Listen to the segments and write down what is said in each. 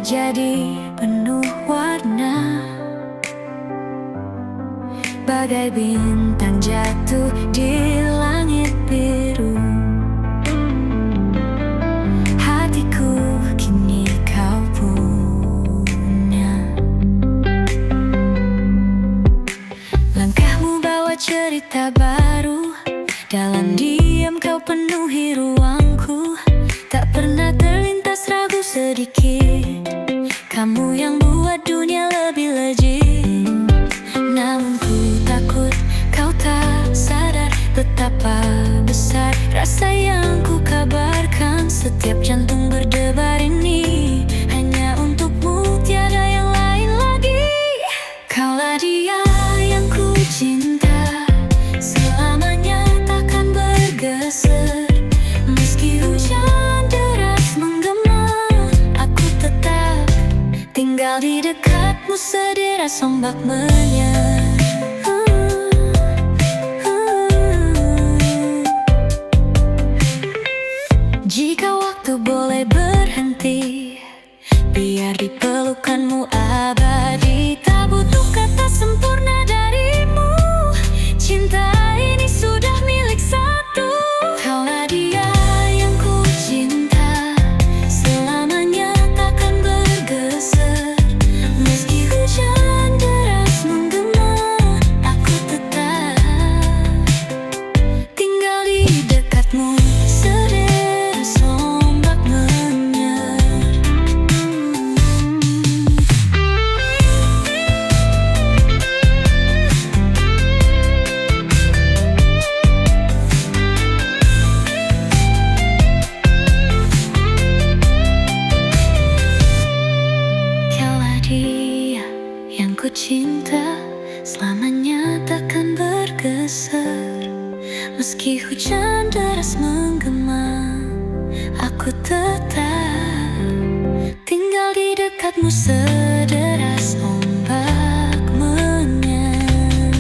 jadi penuh warna, bagai bintang jatuh di langit biru. Hatiku kini kau punya. Langkahmu bawa cerita baru, dalam diam kau penuhi ruangku. Tak pernah terlintas ragu sedikit, kamu yang buat dunia lebih legit. Namun ku takut kau tak sadar betapa besar rasa yang ku kabarkan. Setiap jantung berdebar ini hanya untukmu, tiada yang lain lagi. Kaulah dia yang ku cinta, selamanya takkan bergeser. Meski hujan deras menggema, aku tetap tinggal di dekatmu sederas ombak menyebar. Jika waktu boleh berhenti, biar di pelukanmu abadi. Tak butuh kata sempurna darimu, cinta ini sudah milik satu. Kaulah dia yang ku cinta, selamanya takkan bergeser. Meski hujan deras menggema, aku tetap tinggal di dekatmu sederas ombak menyebar. Kaulah dia yang ku cinta, selamanya takkan bergeser. Meski hujan deras menggema, aku tetap tinggal di dekatmu sederas ombak menyebar.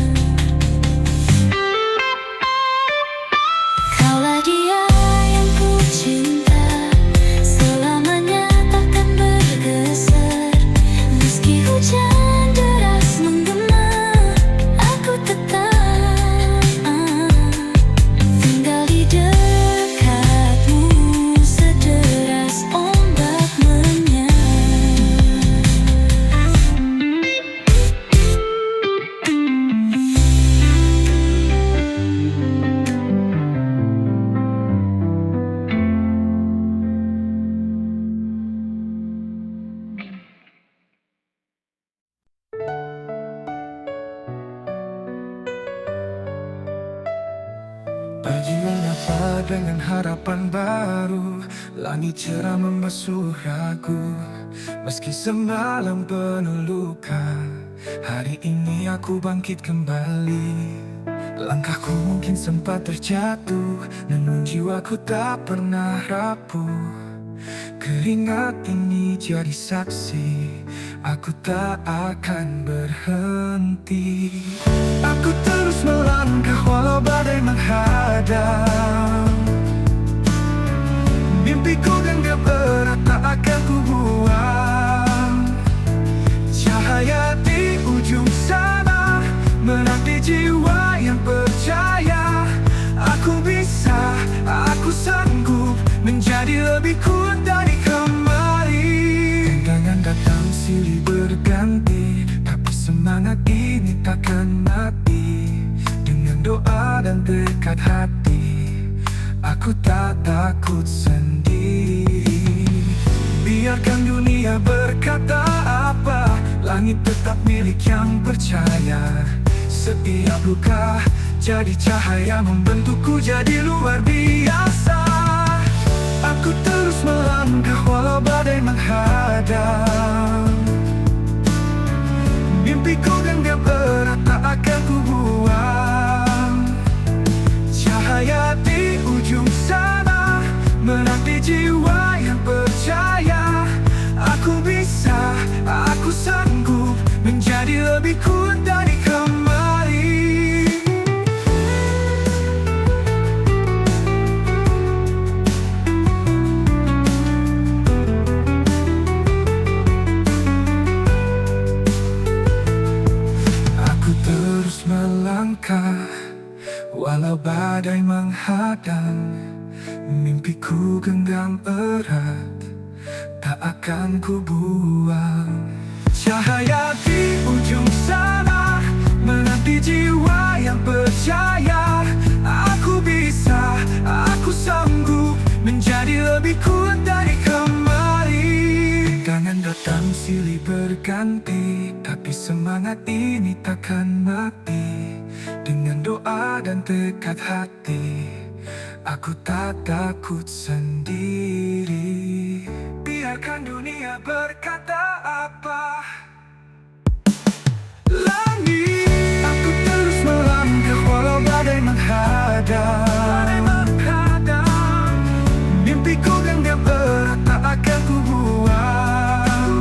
Kaulah dia yang ku cinta, selamanya takkan bergeser. Meski hujan deras menggema, aku tetap tinggal di dekatmu sederas ombak menyebar. Pagi menyapa dengan harapan baru, langit cerah membasuh ragu. Meski semalam penuh luka, hari ini aku bangkit kembali. Langkahku mungkin sempat terjatuh, namun jiwaku tak pernah rapuh. Keringat ini jadi saksi, aku tak akan berhenti. Aku terus melangkah walau badai menghadang. Mimpiku genggam erat tak akan ku buang. Cahaya di ujung sana menanti jiwa yang percaya. Aku bisa, aku sanggup menjadi lebih kuat dari kemarin. Tendangan datang silih berganti, tapi semangat ini takkan mati. Dengan doa dan tekad hati, aku tak takut sendiri. Biarkan dunia berkata apa, langit tetap milik yang percaya. Setiap luka jadi cahaya membentukku jadi luar biasa. Aku terus melangkah walau badai menghadang. Mimpiku genggam erat tak akan ku buang. Cahaya di ujung sana menanti jiwa yang percaya. Aku bisa, aku sanggup menjadi lebih kuat dari kemarin. menghadang. Mimpiku genggam erat, tak akan ku buang. Cahaya di ujung sana menanti jiwa yang percaya. Aku bisa, aku sanggup menjadi lebih kuat dari kemarin. Tangan datang silih berganti, tapi semangat ini takkan mati. Dengan doa dan tekad hati, aku tak takut sendiri. Biarkan dunia berkata apa, langit, aku terus melangkah walau badai menghadang. Mimpiku genggam erat, tak akan ku buang.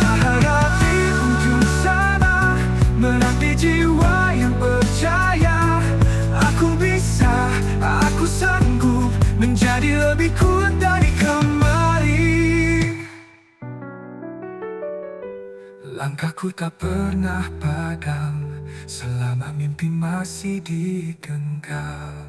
Cahaya di ujung sana menanti jiwa yang percaya. Aku bisa, aku sanggup menjadi lebih kuat dari kemarin. Langkahku tak pernah padam selama mimpi masih digenggam.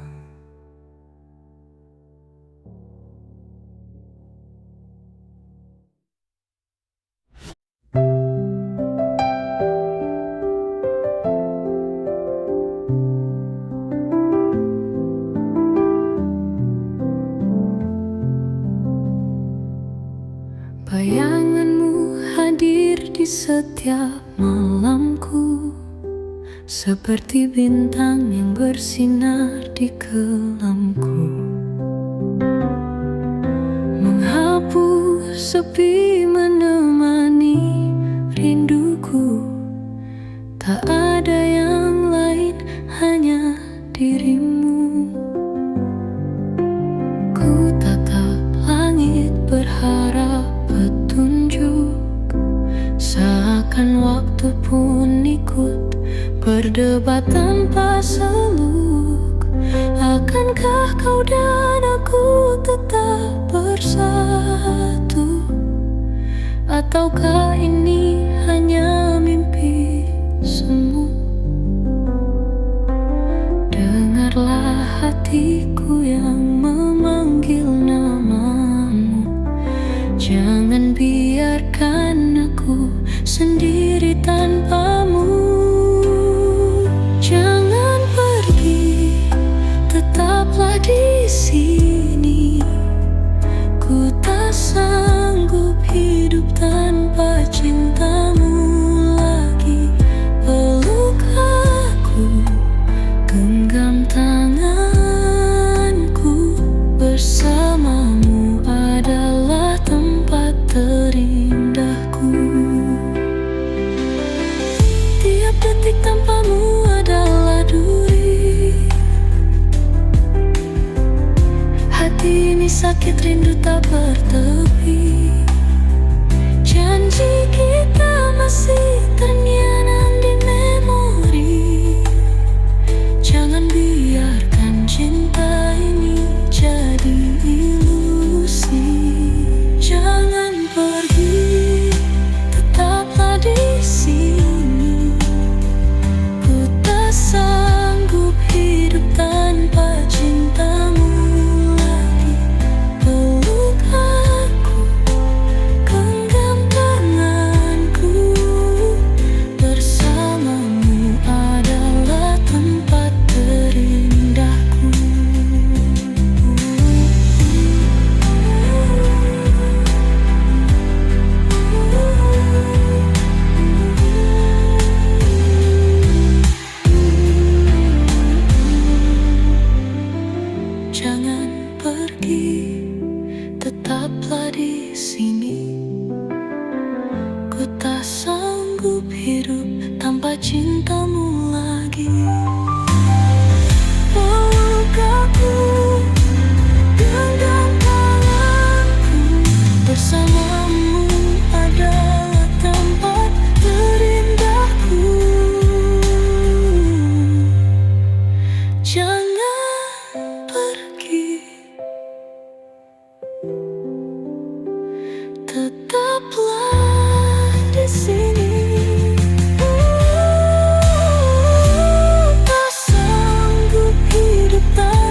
Bayanganmu hadir di setiap malamku, seperti bintang yang bersinar di kelamku, menghapus sepi, menemani rinduku. Tak ada yang lain, hanya dirimu. Ku tatap langit berharap petunjuk, seakan waktu pun ikut berdebat tanpa seluk. Akankah kau dan aku tetap bersatu, ataukah ini hanya mimpi semu? Dengarlah hatiku yang memanggil namamu. Jangan biarkan aku sendiri tanpamu. Jangan pergi, tetaplah di sini. Ku tak sanggup hidup tanpa cintamu lagi. Peluk aku, genggam tanganku. Bersamamu adalah tempat terindahku. Tiap detik tanpamu adalah duri. Hati ini sakit, rindu tak bertepi. Janji kita masih ternyata di memori. Jangan biarkan cinta ini jadi ilusi. Jangan pergi, tetaplah di sini. Ku tak sanggup hidup tanpa cintamu lagi. Peluk aku, genggam tanganku. Bersamamu adalah tempat terindahku. Jangan pergi, tetaplah di sini. Ku tak sanggup hidup tanpa cintamu lagi. Peluk aku, genggam tanganku. Bersamamu adalah tempat terindahku. Jangan pergi, tetaplah di sini. Tak sanggup hidup tanpa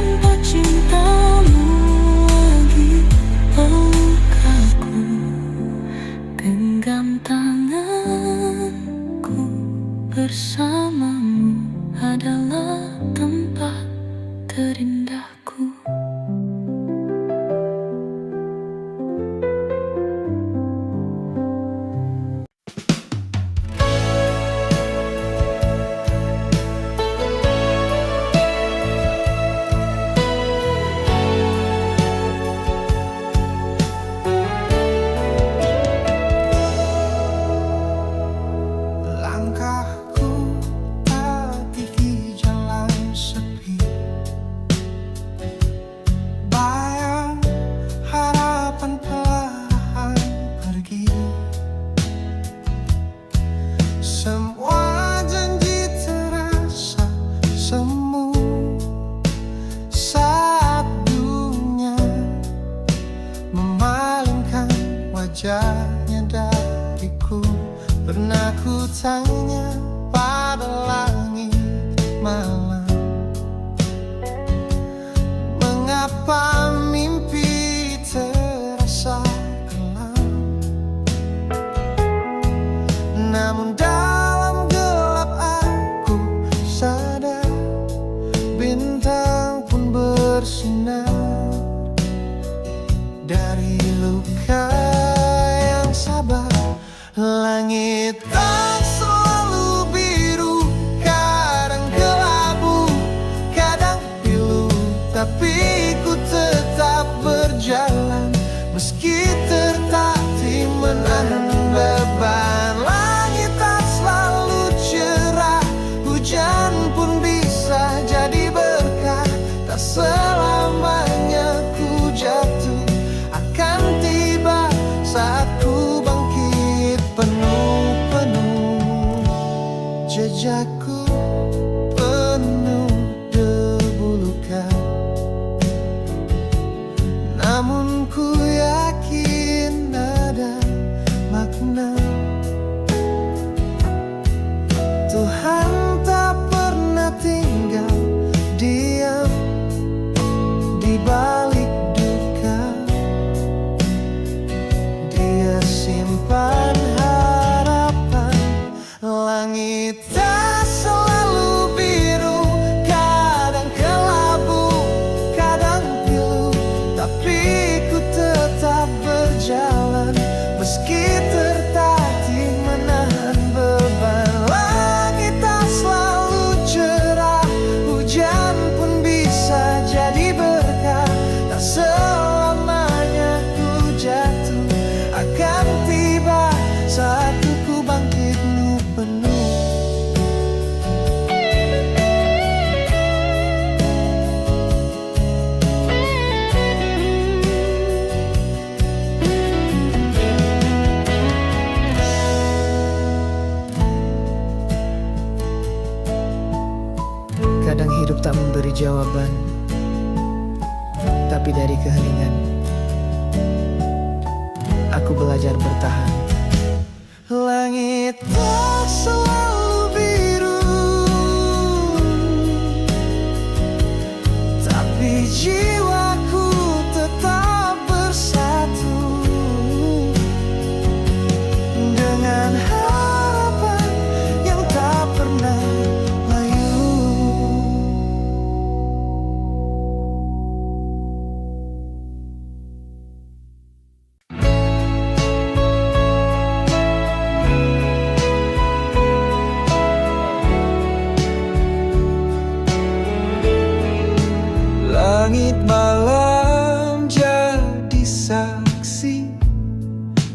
wajahnya dariku. Pernah ku tanya pada langit malam, mengapa mimpi terasa kelam? Namun dalam gelap aku sadar, bintang pun bersinar. Dari luka yang sabar, langit tak selalu biru, kadang kelabu, kadang pilu. Tapi ku tetap berjalan, meski tertatih menahan beban. Langit tak selalu cerah, hujan pun bisa jadi berkah. Tak selamanya ku jatuh, akan tiba saat ku bangkit penuh-penuh. Jejakku penuh debu luka, namun ku yakin ada makna. Tuhan tak pernah tinggal diam di balik duka. Dia simpan harapan. Langit tak selalu biru, kadang kelabu, kadang pilu. Tapi ku tetap berjalan, meski tertatih menahan beban. Langit tak selalu cerah, hujan pun bisa jadi berkah. Tak selamanya ku jatuh, akan tiba saat ku bangkit penuh-penuh. Kadang hidup tak memberi jawaban, tapi dari keheningan aku belajar bertahan. Langit tak selalu biru, tapi jiwaku tetap bersatu dengan harapan yang tak pernah layu. Langit malam jadi saksi,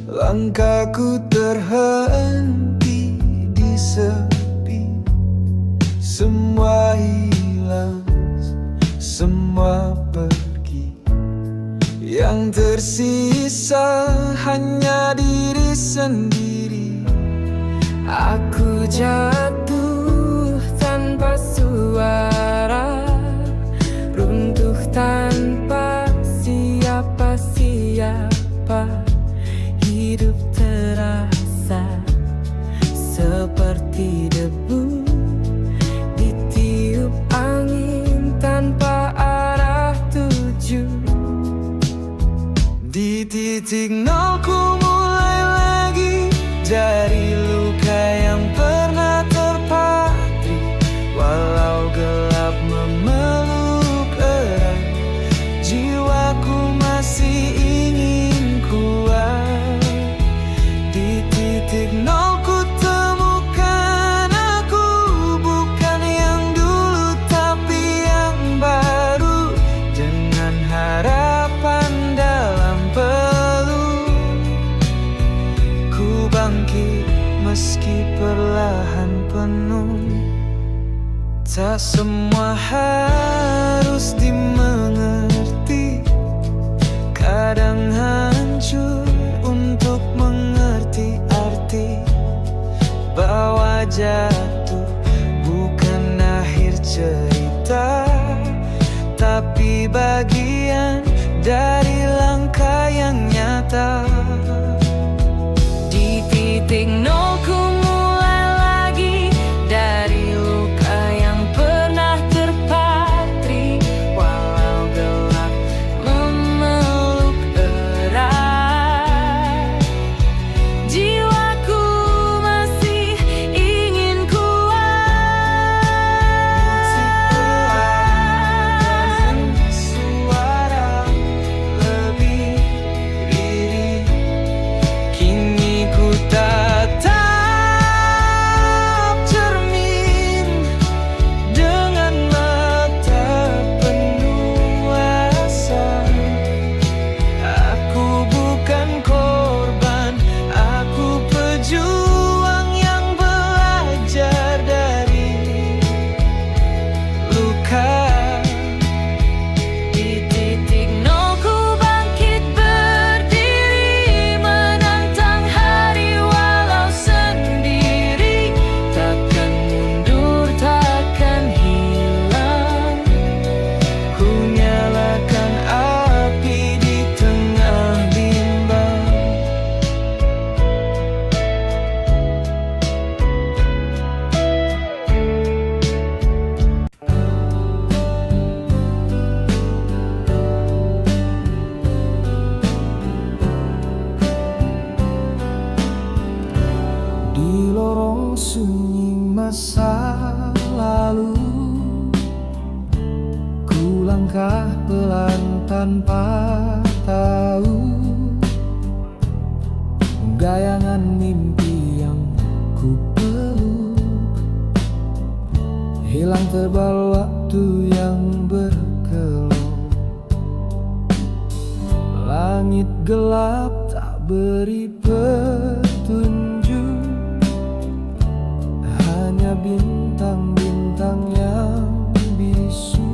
langkahku terhenti di sepi. Semua hilang, semua pergi, yang tersisa hanya diri sendiri. Aku jatuh tanpa suara, runtuh tanpa siapa-siapa. Hidup terasa seperti debu, ditiup angin tanpa arah tuju. Di titik nol ku mulai lagi, dari luka yang pernah terpatri. Walau gelap memeluk erat, jiwaku masih ingin kuat. Di titik nol ku temukan aku, bukan yang dulu tapi yang baru. Dengan harapan dalam peluk, ku bangkit meski perlahan penuh. Tak semua harus dimengerti, kadang hancur untuk mengerti arti bahwa jatuh bukan akhir cerita, tapi bagian dari langkah yang nyata. masa lalu. Ku langkah pelan tanpa tahu genggayangan mimpi yang ku peluk, hilang terbal waktu yang berkelok. Langit gelap tak beri petunjuk, hanya bintang-bintang yang bisu.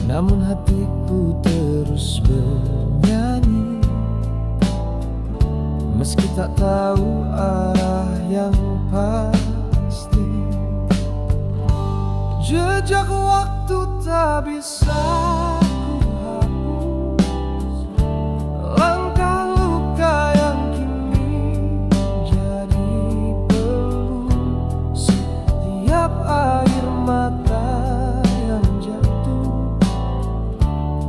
Namun hatiku terus bernyanyi, meski tak tahu arah yang pasti. Jejak waktu tak bisa ku hapus, langkah luka yang kini jadi peluk. Setiap air mata yang jatuh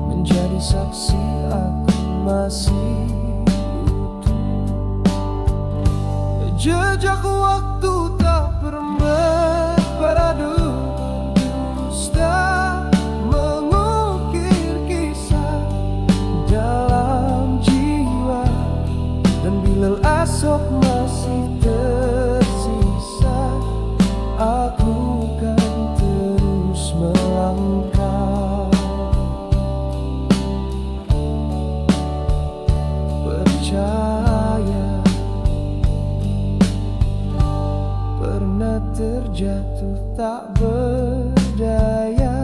menjadi saksi aku masih utuh. Jejak waktu tak pernah beradu, dusta mengukir kisah dalam jiwa. Dan bila esok masih tersisa, aku kan terus melangkah. Percaya pernah terjatuh tak berdaya,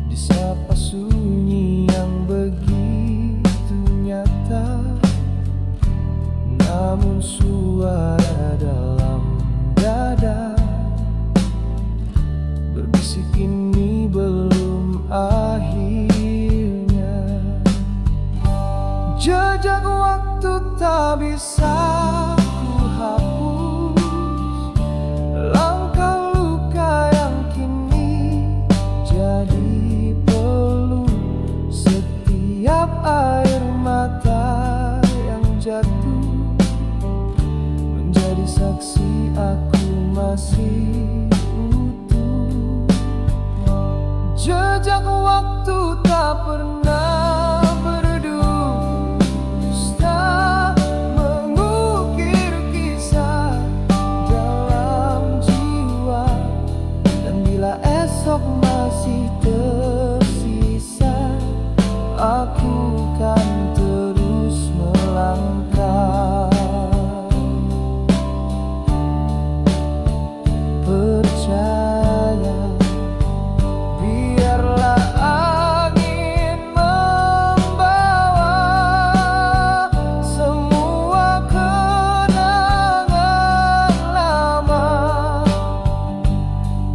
disapa sunyi yang begitu nyata. Namun suara dalam dada berbisik ini belum akhirnya. Jejak waktu tak bisa ku hapus, langkah luka yang kini jadi peluk. Setiap air mata yang jatuh menjadi saksi aku masih utuh. Jejak waktu tak pernah beredup, dusta mengukir kisah dalam jiwa. Dan bila esok masih tersisa, aku kan terus melangkah. Percaya biarlah angin membawa semua kenangan lama.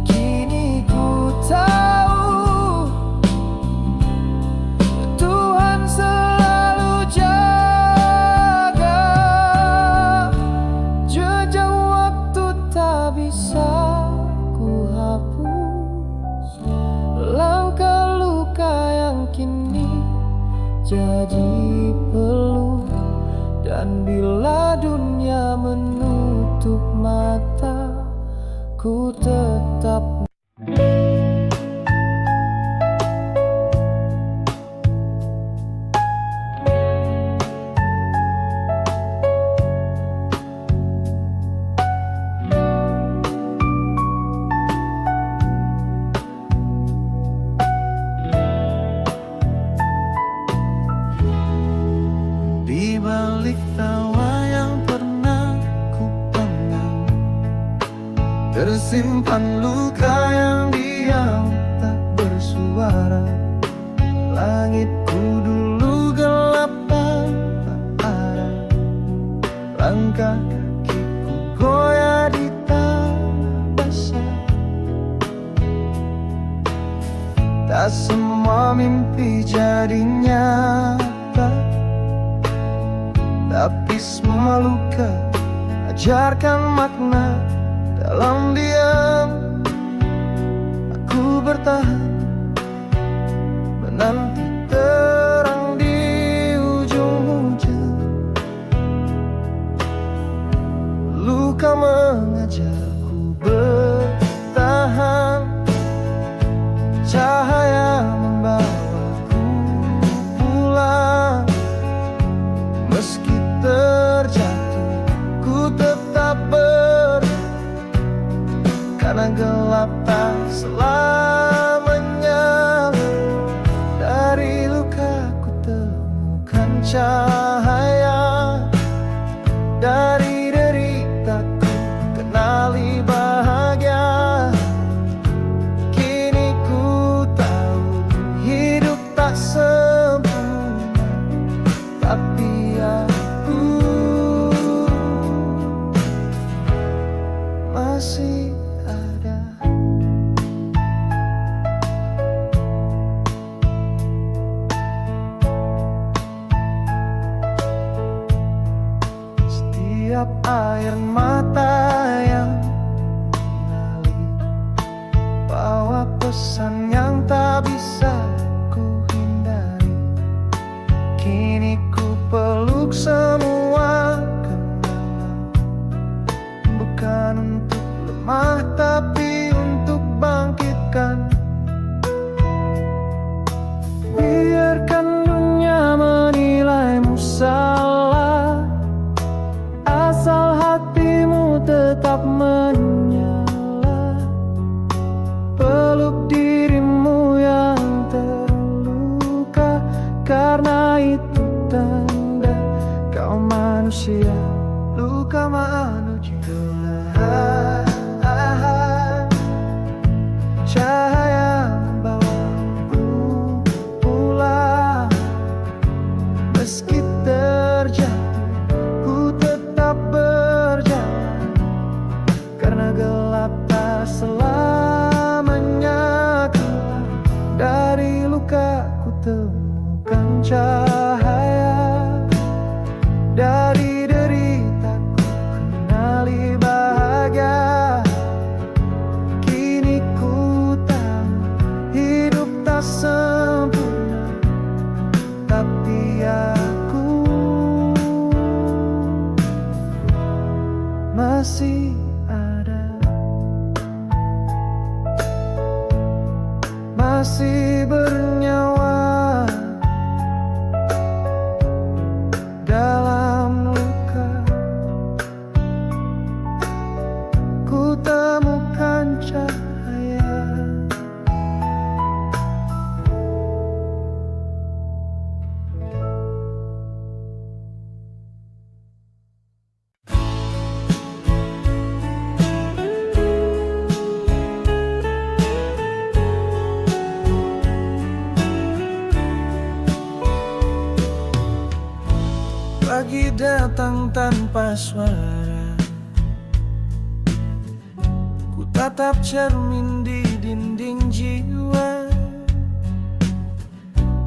Kini ku tahu Tuhan selalu jaga. Jejak waktu tak bisa ku hapus, langkah luka yang kini jadi peluk. Dan bila dunia menutup mata, ku tetap di balik tawa yang pernah ku pandang, tersimpan luka yang diam tak bersuara. Langitku dulu gelap tanpa arah, langkah kakiku goyah di tanah basah. Tak semua mimpi jadi nyata, tapi semua luka ajarkan makna. Dalam diam aku bertahan, menanti terang di ujung hujan. Luka cahaya. Dari deritaku kenali bahagia. Kini ku tahu hidup tak sempurna, tapi aku masih ada. Setiap air mata yang mengalir bawa pesan yang tak bisa ku hindari. Kini ku peluk semua kenangan, bukan untuk lemah tapi untuk bangkitkan. Biarkan dunia menilaimu salah, asal hatimu tetap menyala. Peluk dirimu yang terluka, karena itu tanda kau manusia. Luka menuju cahaya membawamu pulang. Meski terjatuh, ku tetap berjalan, karena gelap tak selamanya gelap. Dari luka ku temukan cahaya. Dari deritaku kenali bahagia. Kini ku tahu hidup tak sempurna, tapi aku masih ada. Masih bernyawa dalam luka. Ku temukan cahaya. Pagi datang tanpa suara, ku tatap cermin di dinding jiwa.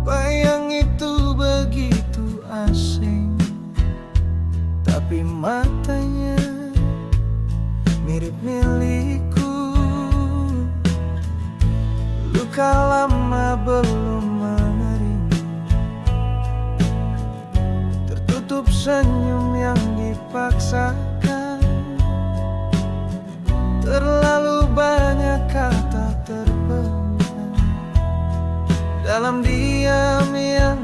Bayang itu begitu asing, tapi matanya mirip milikku. Luka lama belum mengering, tertutup senyum yang dipaksakan. Terlalu banyak kata terpendam dalam diam yang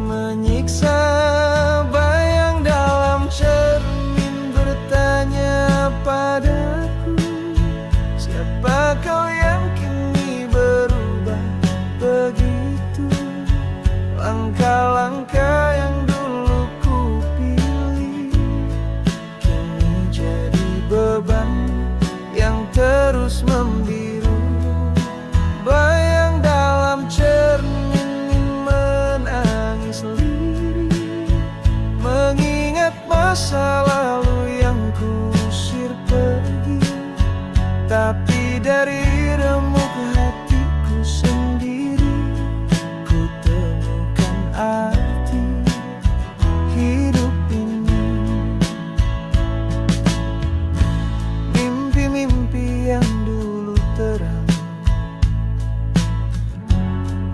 menyiksa. Bayang dalam cermin bertanya padaku, siapa kau yang kini berubah begitu? Langkah-langkah yang dulu ku pilih kini jadi beban yang terus membiru. Bayang dalam cermin menangis lirih, mengingat masa lalu yang kusir pergi. Tapi dari remuk hatiku sendiri, ku temukan arti hidup ini. Mimpi-mimpi yang dulu terang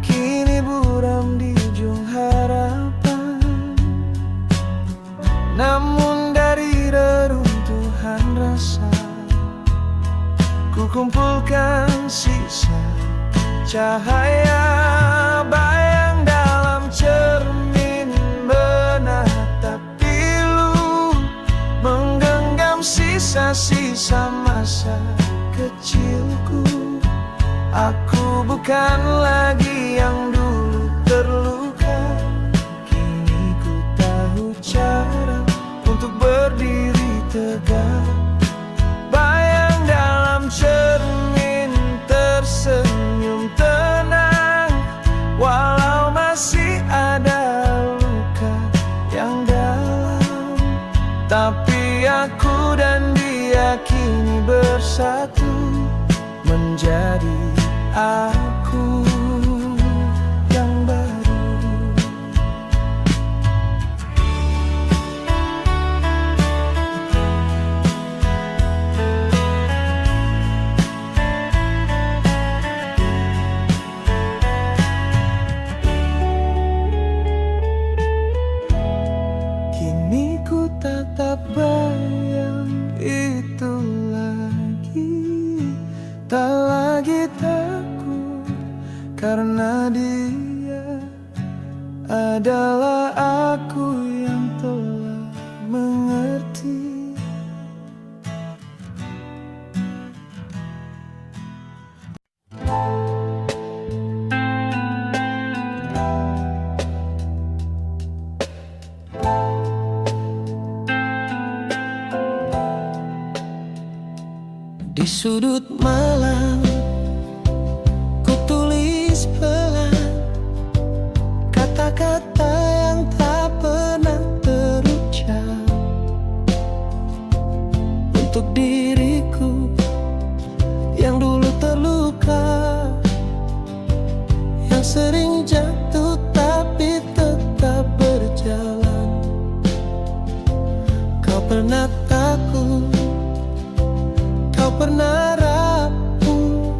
kini buram di ujung harapan. Namun dari reruntuhan rasa, ku kumpulkan sisa cahaya. Bayang dalam cermin menatap pilu, menggenggam sisa-sisa masa kecilku. Aku bukan lagi yang dulu terluka, kini bersatu menjadi aku yang baru. Kini ku tatap bayang itu lagi, tak lagi takut karena dia adalah aku yang telah mengerti. Di sudut malam ku tulis pelan kata-kata yang tak pernah terucap untuk diriku yang dulu terluka, yang sering jatuh tapi tetap berjalan. Kau pernah takut, kau pernah rapuh,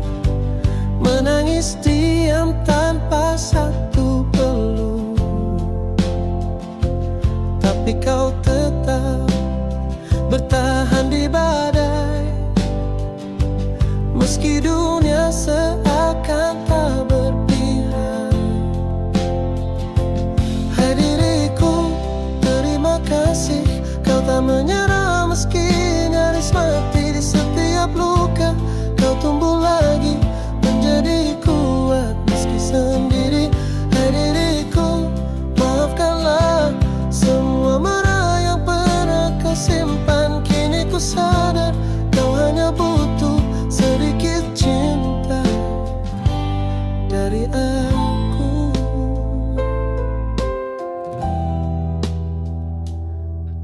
menangis diam tanpa satu peluk, tapi kau tetap bertahan di badai, meski dunia seakan tak berpihak. Hai diriku, terima kasih, kau tak menyerah meski nyaris mati. Di setiap luka kau tumbuh lagi menjadi kuat meski sendiri. Hai diriku, maafkanlah semua marah yang pernah kau simpan. Kini ku sadar kau hanya butuh sedikit cinta dari aku.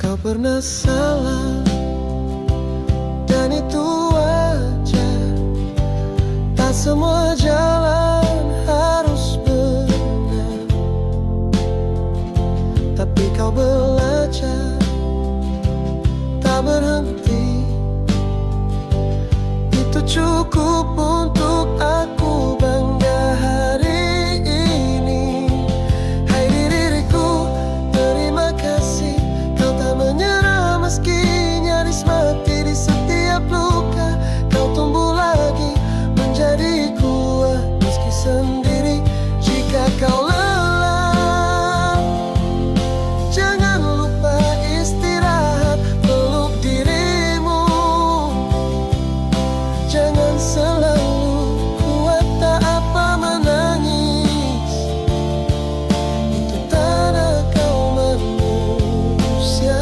Kau pernah salah dan itu wajar, tak semua jalan harus benar, tapi kau belajar tak berhenti. Itu cukup untuk aku bangga hari ini. Hai diriku, terima kasih, kau tak menyerah meski nyaris mati. Di setiap luka kau tumbuh lagi menjadi kuat meski sendiri. Jika kau lelah, jangan lupa istirahat, peluk dirimu. Jangan selalu kuat tak apa menangis, itu tanda kau manusia.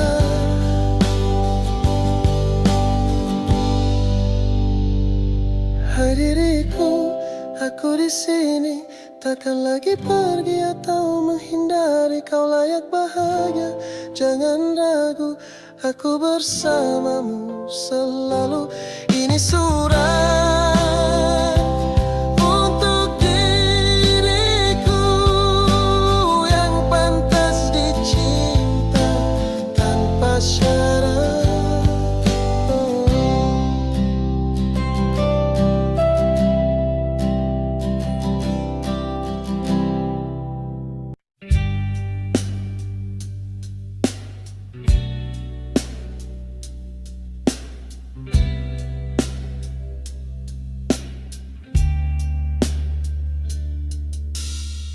Hai diriku, aku di sini, takkan lagi pergi atau menghindari. Kau layak bahagia, jangan ragu, aku bersamamu selalu. Ini surat untuk diriku yang pantas dicinta tanpa syarat.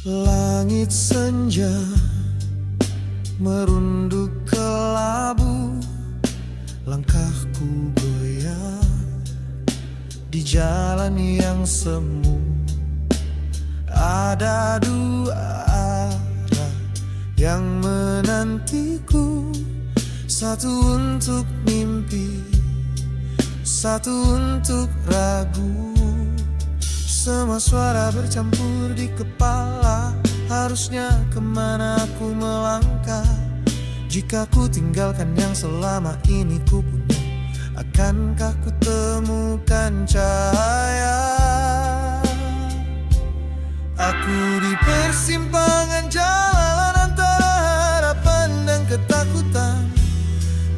Langit senja merunduk ke labu, langkahku goyah di jalan yang semu. Ada dua arah yang menantiku, satu untuk mimpi, satu untuk ragu. Semua suara bercampur di kepala, harusnya kemana aku melangkah jika ku tinggalkan yang selama ini ku punya. akankah ku temukan cahaya? Aku di persimpangan jalan antara harapan dan ketakutan.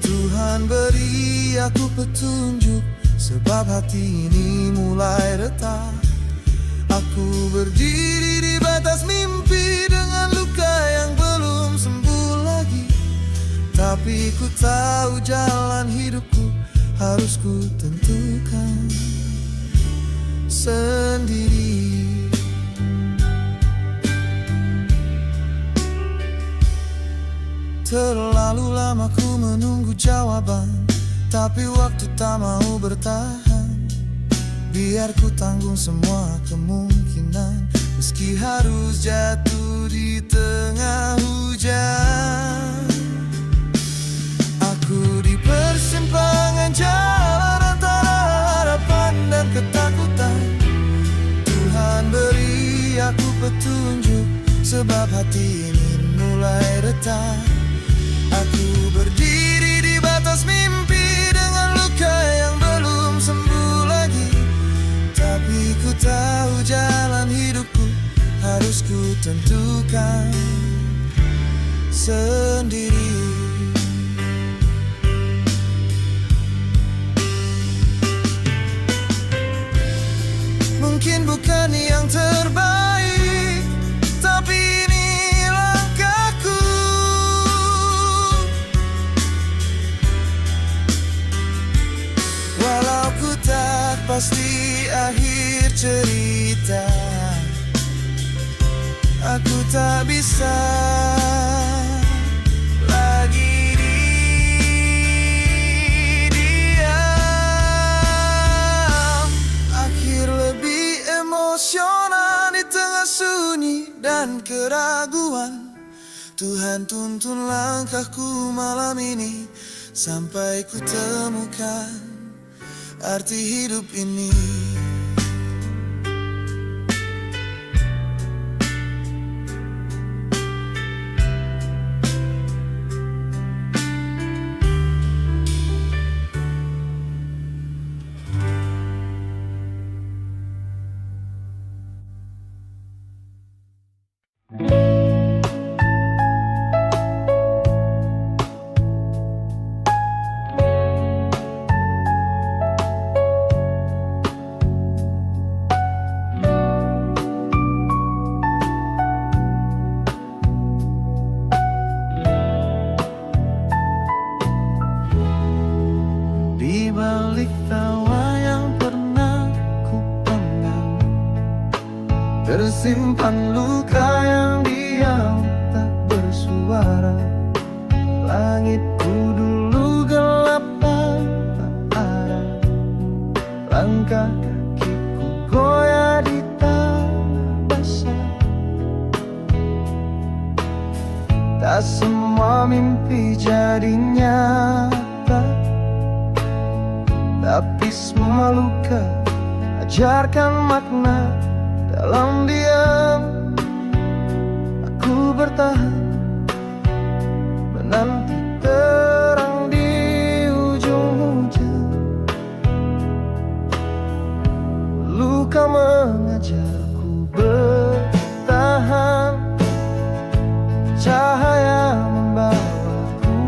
Tuhan beri aku petunjuk, sebab hati ini mulai retak. Aku berdiri di batas mimpi dengan luka yang belum sembuh lagi. Tapi ku tahu jalan hidupku harus ku tentukan sendiri. Terlalu lama ku menunggu jawaban, tapi waktu tak mau bertahan. Biar ku tanggung semua kemungkinan, meski harus jatuh di tengah hujan. Aku di persimpangan jalan antara harapan dan ketakutan. Tuhan beri aku petunjuk, sebab hati ini mulai retak. Aku berdiri di batas mimpi dengan luka yang belum sembuh lagi. Tapi ku tahu jalan hidupku harus ku tentukan sendiri. Mungkin bukan yang terbaik, tapi ini langkahku. Walau ku tak pasti akhir cerita, aku tak bisa lagi diam. Akhir lebih emosional di tengah sunyi dan keraguan. Tuhan tuntun langkahku malam ini sampai ku temukan arti hidup ini. Di balik tawa yang pernah ku pendam, tersimpan luka yang diam tak bersuara. Langitku dulu gelap tanpa arah, langkah kakiku goyah di tanah basah. Tak semua mimpi jadi nyata, tapi semua luka ajarkan makna dalam diam. Aku bertahan menanti terang di ujung hujan. Luka mengajarku bertahan, cahaya membawaku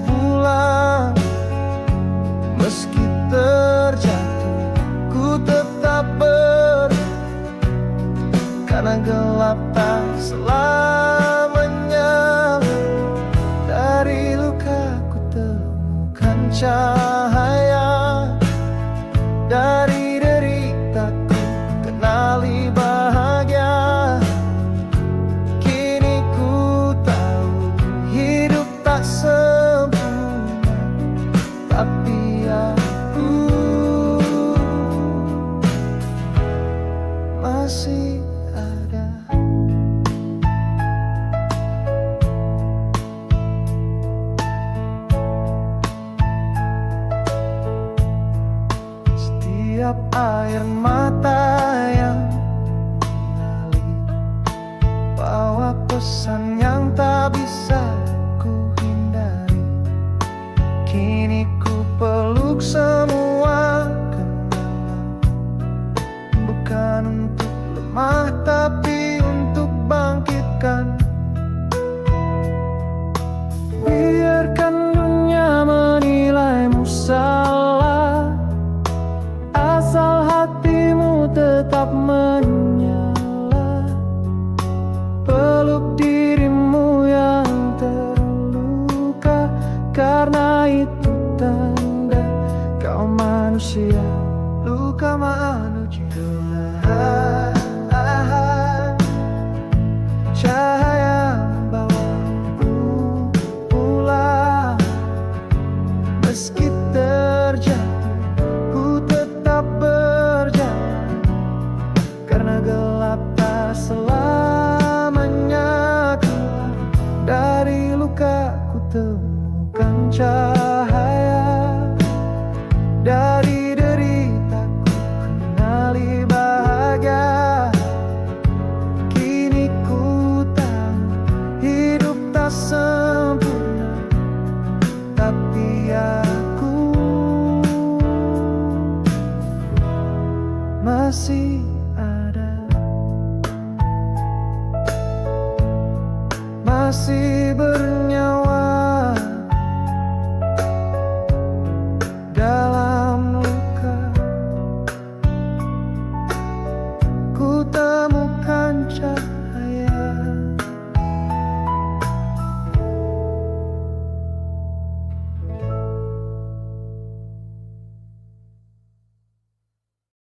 pulang. Meski terjatuh, ku tetap karena gelap tak selamanya. Dari luka ku temukan cahaya, dari deritaku kenali bahagia. Kini ku tahu hidup tak sempurna, tapi aku masih ada. Setiap air mata yang mengalir bawa pesan yang tak bisa ku hindari. Kini ku peluk temukan cahaya dari deritaku, kenali bahagia. Kini ku tahu hidup tak sempurna, tapi aku masih ada, masih